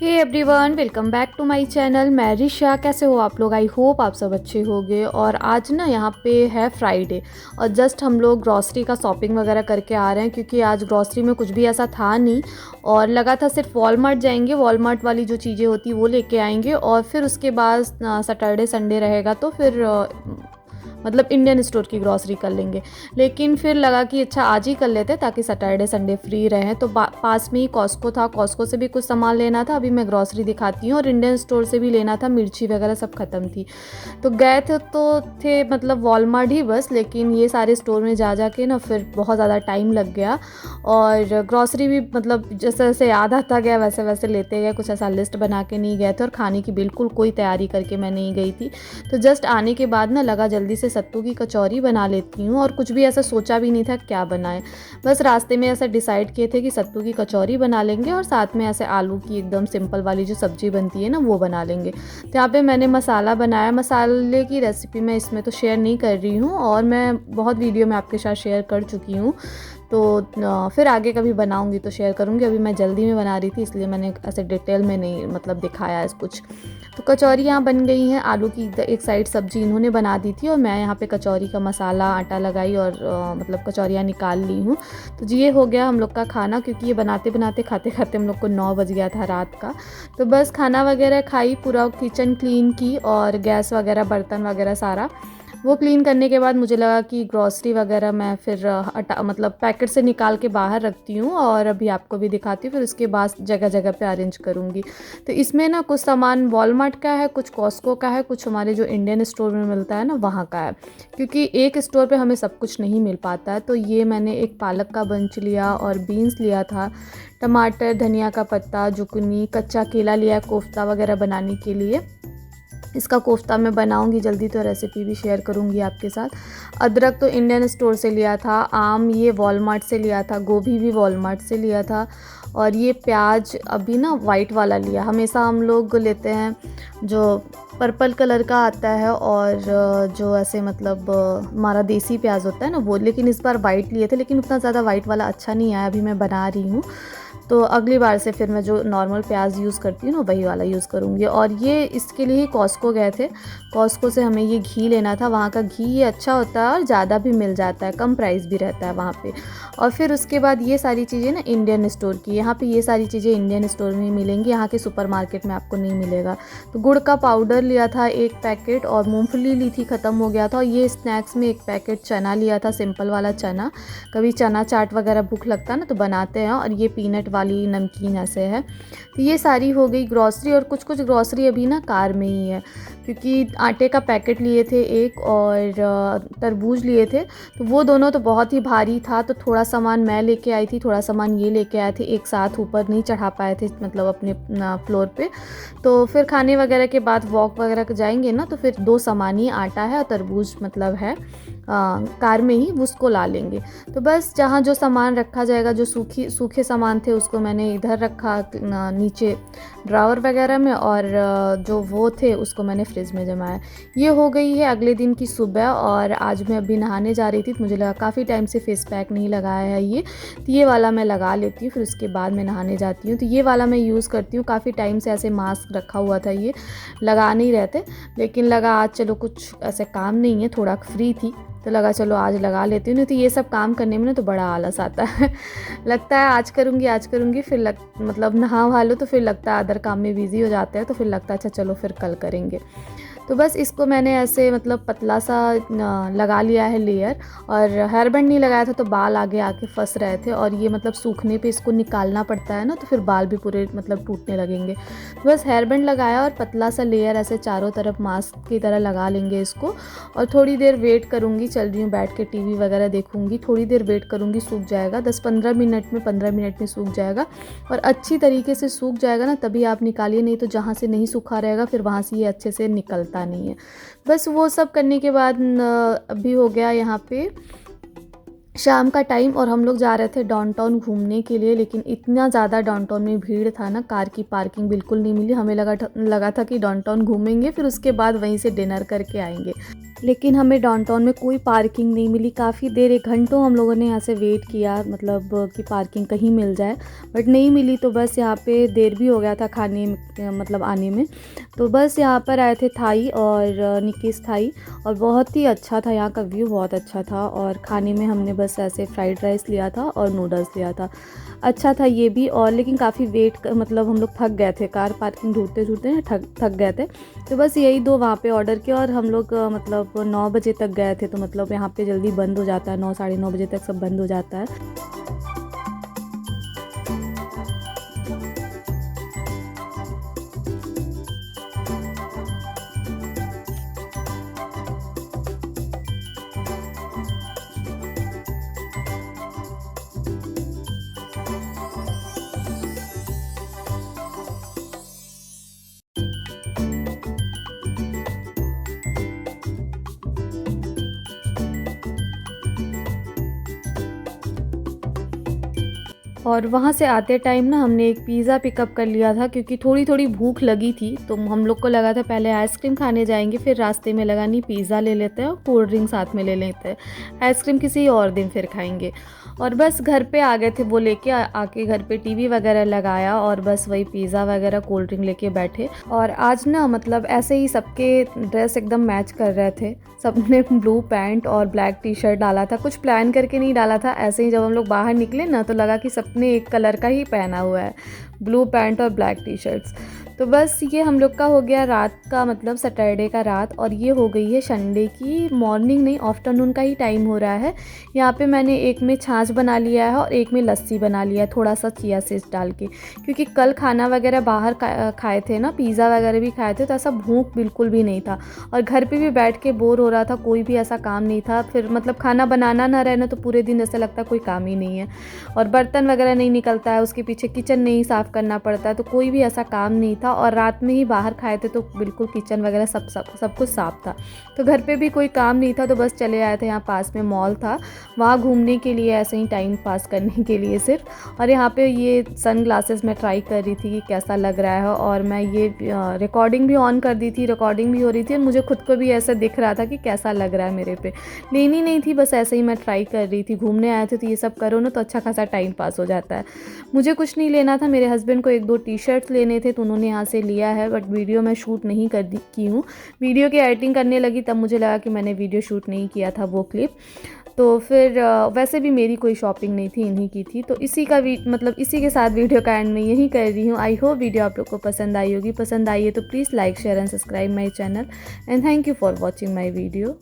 Hey everyone, welcome back to my channel. मैं रिशा। कैसे हो आप लोग? आई होप आप सब अच्छे होंगे। और आज ना यहाँ पे है फ्राइडे और जस्ट हम लोग ग्रॉसरी का शॉपिंग वगैरह करके आ रहे हैं, क्योंकि आज ग्रॉसरी में कुछ भी ऐसा था नहीं और लगा था सिर्फ वॉलमार्ट जाएंगे, वॉलमार्ट वाली जो चीज़ें होती वो लेके आएंगे और फिर उसके बाद सैटरडे संडे रहेगा तो फिर मतलब इंडियन स्टोर की ग्रॉसरी कर लेंगे। लेकिन फिर लगा कि अच्छा आज ही कर लेते हैं ताकि सैटरडे संडे फ्री रहें। तो पास में ही कॉस्को था, कॉस्को से भी कुछ सामान लेना था। अभी मैं ग्रॉसरी दिखाती हूँ। और इंडियन स्टोर से भी लेना था, मिर्ची वगैरह सब ख़त्म थी। तो गए थे मतलब वॉलमार्ट ही बस। लेकिन ये सारे स्टोर में जा के ना फिर बहुत ज़्यादा टाइम लग गया। और ग्रॉसरी भी मतलब जैसे जैसे याद आता गया वैसे वैसे लेते गए। कुछ ऐसा लिस्ट बना के नहीं गए थे और खाने की बिल्कुल कोई तैयारी करके मैं नहीं गई थी। तो जस्ट आने के बाद ना लगा जल्दी से सत्तू की कचौरी बना लेती हूँ। और कुछ भी ऐसा सोचा भी नहीं था क्या बनाए, बस रास्ते में ऐसा डिसाइड किए थे कि सत्तू की कचौरी बना लेंगे और साथ में ऐसे आलू की एकदम सिंपल वाली जो सब्जी बनती है ना वो बना लेंगे। तो यहाँ पे मैंने मसाला बनाया। मसाले की रेसिपी मैं इसमें तो शेयर नहीं कर रही हूँ और मैं बहुत वीडियो में आपके साथ शेयर कर चुकी हूँ। तो फिर आगे कभी बनाऊंगी तो शेयर करूंगी। अभी मैं जल्दी में बना रही थी इसलिए मैंने ऐसे डिटेल में नहीं मतलब दिखाया है कुछ। तो कचौरी यहाँ बन गई हैं। आलू की एक साइड सब्जी इन्होंने बना दी थी और मैं यहाँ पे कचौरी का मसाला आटा लगाई और मतलब कचौरियाँ निकाल ली हूँ। तो जी ये हो गया हम लोग का खाना, क्योंकि ये बनाते बनाते खाते खाते हम लोग को 9 बज गया था रात का। तो बस खाना वगैरह खाई, पूरा किचन क्लीन की और गैस वगैरह बर्तन वगैरह सारा वो क्लीन करने के बाद मुझे लगा कि ग्रॉसरी वगैरह मैं फिर मतलब पैकेट से निकाल के बाहर रखती हूँ और अभी आपको भी दिखाती हूँ। फिर उसके बाद जगह जगह पे अरेंज करूँगी। तो इसमें ना कुछ सामान वॉलमार्ट का है, कुछ कॉस्को का है, कुछ हमारे जो इंडियन स्टोर में मिलता है ना वहाँ का है, क्योंकि एक स्टोर पे हमें सब कुछ नहीं मिल पाता है। तो ये मैंने एक पालक का बंच लिया और बीन्स लिया था, टमाटर, धनिया का पत्ता, जुकनी, कच्चा केला लिया कोफ्ता वगैरह बनाने के लिए। इसका कोफ्ता मैं बनाऊंगी जल्दी तो रेसिपी भी शेयर करूंगी आपके साथ। अदरक तो इंडियन स्टोर से लिया था, आम ये वॉलमार्ट से लिया था, गोभी भी वॉलमार्ट से लिया था। और ये प्याज अभी ना वाइट वाला लिया। हमेशा हम लोग लेते हैं जो पर्पल कलर का आता है और जो ऐसे मतलब हमारा देसी प्याज होता है ना वो, लेकिन इस बार वाइट लिए थे। लेकिन उतना ज़्यादा वाइट वाला अच्छा नहीं आया। अभी मैं बना रही हूँ तो अगली बार से फिर मैं जो नॉर्मल प्याज यूज़ करती हूँ ना वही वाला यूज़ करूँगी। और ये इसके लिए ही कॉस्को गए थे। कॉस्को से हमें ये घी लेना था। वहाँ का घी ये अच्छा होता है और ज़्यादा भी मिल जाता है, कम प्राइस भी रहता है वहाँ पे। और फिर उसके बाद ये सारी चीज़ें ना इंडियन स्टोर की, यहाँ पे ये सारी चीज़ें इंडियन स्टोर में ही मिलेंगी, यहाँ के सुपरमार्केट में आपको नहीं मिलेगा। तो गुड़ का पाउडर लिया था 1 पैकेट और मूँगफली ली थी, ख़त्म हो गया था। और ये स्नैक्स में 1 पैकेट चना लिया था, सिंपल वाला चना। कभी चना चाट वगैरह भूख लगता है ना तो बनाते हैं। और ये पीनट वाली नमकीन ऐसे है। तो ये सारी हो गई ग्रॉसरी। और कुछ कुछ ग्रॉसरी अभी ना कार में ही है, क्योंकि आटे का पैकेट लिए थे एक और तरबूज लिए थे। तो वो दोनों तो बहुत ही भारी था, तो थोड़ा सामान मैं लेके आई थी, थोड़ा सामान ये लेके आए थे। एक साथ ऊपर नहीं चढ़ा पाए थे मतलब अपने फ्लोर पे। तो फिर खाने वगैरह के बाद वॉक वगैरह जाएंगे ना तो फिर 2 सामान ही, आटा है और तरबूज मतलब है कार में ही, उसको ला लेंगे। तो बस जहाँ जो सामान रखा जाएगा, जो सूखे सामान थे उसको मैंने इधर रखा नीचे ड्रावर वगैरह में, और जो वो थे उसको मैंने फ्रिज में जमाया। ये हो गई है अगले दिन की सुबह। और आज मैं अभी नहाने जा रही थी तो मुझे लगा काफ़ी टाइम से फेस पैक नहीं लगाया है ये, तो ये वाला मैं लगा लेती हूँ, फिर उसके बाद मैं नहाने जाती हूँ। तो ये वाला मैं यूज़ करती हूँ। काफ़ी टाइम से ऐसे मास्क रखा हुआ था, ये लगा नहीं रहते, लेकिन लगा आज चलो कुछ ऐसे काम नहीं है, थोड़ा फ्री थी तो लगा चलो आज लगा लेती हूँ। नहीं तो ये सब काम करने में ना तो बड़ा आलस आता है लगता है आज करूँगी फिर मतलब नहा वहा लो तो फिर लगता है अदर काम में बिज़ी हो जाते हैं, तो फिर लगता है अच्छा चलो फिर कल करेंगे। तो बस इसको मैंने ऐसे मतलब पतला सा लगा लिया है लेयर। और हेयर बैंड नहीं लगाया था तो बाल आगे आके फंस रहे थे, और ये मतलब सूखने पे इसको निकालना पड़ता है ना, तो फिर बाल भी पूरे मतलब टूटने लगेंगे। तो बस हेयर बैंड लगाया और पतला सा लेयर ऐसे चारों तरफ मास्क की तरह लगा लेंगे इसको। और थोड़ी देर वेट करूँगी, चल रही हूँ बैठ के टीवी वगैरह देखूँगी, थोड़ी देर वेट करूँगी, सूख जाएगा 10-15 मिनट में, 15 मिनट में सूख जाएगा। और अच्छी तरीके से सूख जाएगा ना तभी आप निकालिए, नहीं तो जहाँ से नहीं सूखा रहेगा फिर वहाँ से ये अच्छे से निकलता नहीं है। बस वो सब करने के बाद अभी हो गया यहाँ पे शाम का टाइम और हम लोग जा रहे थे डाउनटाउन घूमने के लिए। लेकिन इतना ज़्यादा डाउनटाउन में भीड़ था ना, कार की पार्किंग बिल्कुल नहीं मिली। हमें लगा था कि डाउनटाउन घूमेंगे फिर उसके बाद वहीं से डिनर करके आएंगे। लेकिन हमें डाउनटाउन में कोई पार्किंग नहीं मिली। काफ़ी देर, 1 घंटों हम लोगों ने यहाँ से वेट किया, मतलब कि पार्किंग कहीं मिल जाए, बट नहीं मिली। तो बस यहाँ पे देर भी हो गया था खाने मतलब आने में। तो बस यहाँ पर आए थे थाई और निकीज़ थाई, और बहुत ही अच्छा था, यहाँ का व्यू बहुत अच्छा था। और खाने में हमने बस ऐसे फ्राइड राइस लिया था और नूडल्स लिया था। अच्छा था ये भी, और लेकिन काफ़ी मतलब हम लोग थक गए थे, कार पार्किंग ढूंढते ढूंढते ना थक गए थे। तो बस यही 2 वहाँ पे ऑर्डर किया, और हम लोग मतलब 9 बजे तक गए थे। तो मतलब यहाँ पे जल्दी बंद हो जाता है, 9 साढ़े 9 बजे तक सब बंद हो जाता है। और वहाँ से आते टाइम ना हमने एक पिज़्ज़ा पिकअप कर लिया था, क्योंकि थोड़ी-थोड़ी भूख लगी थी। तो हम लोग को लगा था पहले आइसक्रीम खाने जाएँगे, फिर रास्ते में लगा नहीं पिज़्ज़ा ले लेते हैं और कोल्ड ड्रिंक साथ में ले लेते हैं। आइसक्रीम किसी और दिन फिर खाएँगे। और बस घर पे आ गए थे वो लेके, आके घर पे टीवी वगैरह लगाया, और बस वही पिज़्ज़ा वगैरह कोल्ड ड्रिंक लेके बैठे। और आज ना मतलब ऐसे ही सबके ड्रेस एकदम मैच कर रहे थे। सबने ब्लू पैंट और ब्लैक टी शर्ट डाला था, कुछ प्लान करके नहीं डाला था, ऐसे ही जब हम लोग बाहर निकले ना तो लगा कि सबने एक कलर का ही पहना हुआ है, ब्लू पैंट और ब्लैक टी शर्ट्स। तो बस ये हम लोग का हो गया रात का, मतलब सैटरडे का रात, और ये हो गई है संडे की मॉर्निंग, नहीं आफ्टरनून का ही टाइम हो रहा है। यहाँ पे मैंने एक में छाछ बना लिया है और एक में लस्सी बना लिया है, थोड़ा सा चिया सीड्स डाल के, क्योंकि कल खाना वगैरह बाहर खाए थे ना, पिज़्ज़ा वगैरह भी खाए थे, तो ऐसा भूख बिल्कुल भी नहीं था। और घर पे भी बैठ के बोर हो रहा था, कोई भी ऐसा काम नहीं था। फिर मतलब खाना बनाना ना रहना तो पूरे दिन ऐसा लगता कोई काम ही नहीं है, और बर्तन वगैरह नहीं निकलता है, उसके पीछे किचन नहीं साफ़ करना पड़ता है, तो कोई भी ऐसा काम नहीं था। और रात में ही बाहर खाए थे तो बिल्कुल किचन वगैरह सब कुछ साफ़ था, तो घर पे भी कोई काम नहीं था। तो बस चले आए थे, यहाँ पास में मॉल था, वहाँ घूमने के लिए, ऐसे ही टाइम पास करने के लिए सिर्फ। और यहाँ पे ये सन ग्लासेस मैं ट्राई कर रही थी कि कैसा लग रहा है, और मैं ये रिकॉर्डिंग भी ऑन कर दी थी, रिकॉर्डिंग भी हो रही थी, और मुझे खुद को भी ऐसा दिख रहा था कि कैसा लग रहा है मेरे पे। लेनी नहीं थी, बस ऐसे ही मैं ट्राई कर रही थी। घूमने आए थे तो ये सब करो ना तो अच्छा खासा टाइम पास हो जाता है। मुझे कुछ नहीं लेना था, मेरे हस्बैंड को 1-2 टी शर्ट्स लेने थे, तो उन्होंने यहाँ से लिया है, बट वीडियो मैं शूट नहीं की हूँ। वीडियो की एडिटिंग करने लगी तब मुझे लगा कि मैंने वीडियो शूट नहीं किया था वो क्लिप। तो फिर वैसे भी मेरी कोई शॉपिंग नहीं थी, इन्हीं की थी। तो इसी का मतलब इसी के साथ वीडियो का एंड मैं यही कर रही हूँ। आई होप वीडियो आप लोग को पसंद आई होगी। पसंद आई है तो please like share and subscribe my channel, and thank you for watching my video.